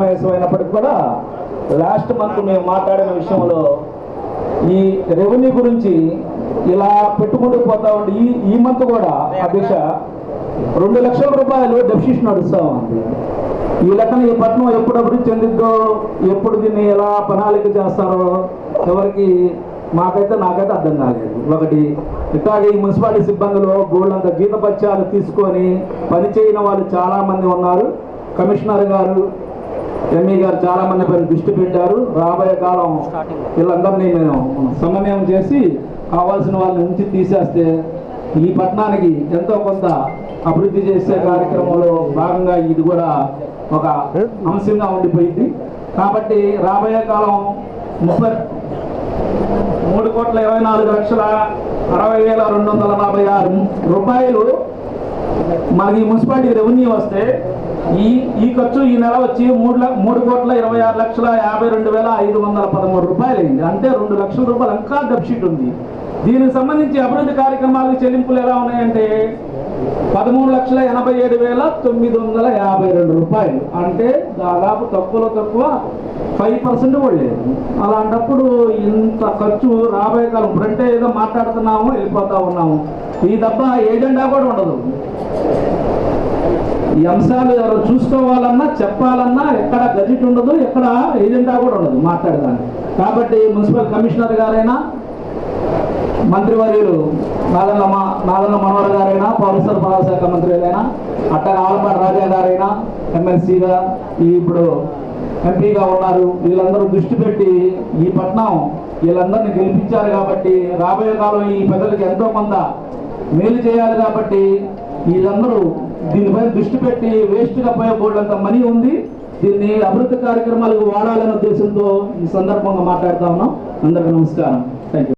సమావేశం అయినప్పటికీ కూడా లాస్ట్ మంత్ మేము మాట్లాడిన విషయంలో ఈ రెవెన్యూ గురించి ఇలా పెట్టుకుంటూ పోతా ఉండి ఈ మంత్ కూడా అధ్యక్ష 2 లక్షల రూపాయలు డెఫిసిట్ నడుస్తూ ఉంది. ఈ లెక్కన ఈ పట్టణం ఎప్పుడు అభివృద్ధి చెందిద్దో, ఎప్పుడు దీన్ని ఎలా ప్రణాళిక చేస్తారో ఎవరికి నాకైతే అర్థం కాలేదు. ఒకటి ఇట్లాగే ఈ మున్సిపాలిటీ సిబ్బందిలో గోళ్ళంత జీతపత్యాలు తీసుకొని పనిచేయని వాళ్ళు చాలామంది ఉన్నారు. కమిషనర్ గారు, ఎంఈ గారు చాలామంది పైన దృష్టి పెట్టారు. రాబోయే కాలం వీళ్ళందరినీ మేము సమన్వయం చేసి కావాల్సిన వాళ్ళ నుంచి తీసేస్తే ఈ పట్టణానికి ఎంతో కొంత అభివృద్ధి చేసే కార్యక్రమంలో భాగంగా ఇది కూడా ఒక అంశంగా ఉండిపోయింది. కాబట్టి రాబోయే కాలం 3,24,60,246 రూపాయలు మనకి మున్సిపాలిటీకి రెవెన్యూ వస్తే ఈ ఖర్చు ఈ నెల వచ్చి 3,26,52,513 రూపాయలు అయింది. అంటే 2 లక్షల రూపాయలు ఇంకా డెఫిసిట్ ఉంది. దీనికి సంబంధించి అభివృద్ధి కార్యక్రమాలకు చెల్లింపులు ఎలా ఉన్నాయంటే 13,87,952 రూపాయలు. అంటే దాదాపు తక్కువలో తక్కువ 5% కూడా లేదు. అలాంటప్పుడు ఇంత ఖర్చు రాబోయే కాలం ఇప్పుడంటే ఏదో మాట్లాడుతున్నాము వెళ్ళిపోతా ఉన్నాము. ఈ దెబ్బ ఏజెండా కూడా ఉండదు. ఈ అంశాలు ఎవరు చూసుకోవాలన్నా చెప్పాలన్నా ఎక్కడ గజెట్ ఉండదు, ఎక్కడ ఏజెండా కూడా ఉండదు మాట్లాడడానికి. కాబట్టి మున్సిపల్ కమిషనర్ గారైనా, మంత్రివర్యులు నాదన్న మనోహర్ గారైనా, పౌర సరఫరాల శాఖ మంత్రులైనా, అట్టగా ఆలపాటి రాజా గారైనా ఎమ్మెల్సీగా ఇప్పుడు ఎంపీగా ఉన్నారు. వీళ్ళందరూ దృష్టి పెట్టి ఈ పట్నం వీళ్ళందరినీ గెలిపించారు కాబట్టి రాబోయే కాలం ఈ ప్రజలకు ఎంతో కొంత మేలు చేయాలి. కాబట్టి వీళ్ళందరూ దీనిపై దృష్టి పెట్టి వేస్ట్గా పోయే బోర్డంత మనీ ఉంది, దీన్ని అభివృద్ధి కార్యక్రమాలకు వాడాలనే ఉద్దేశంతో ఈ సందర్భంగా మాట్లాడుతా ఉన్నాం. అందరికీ నమస్కారం. Thank you.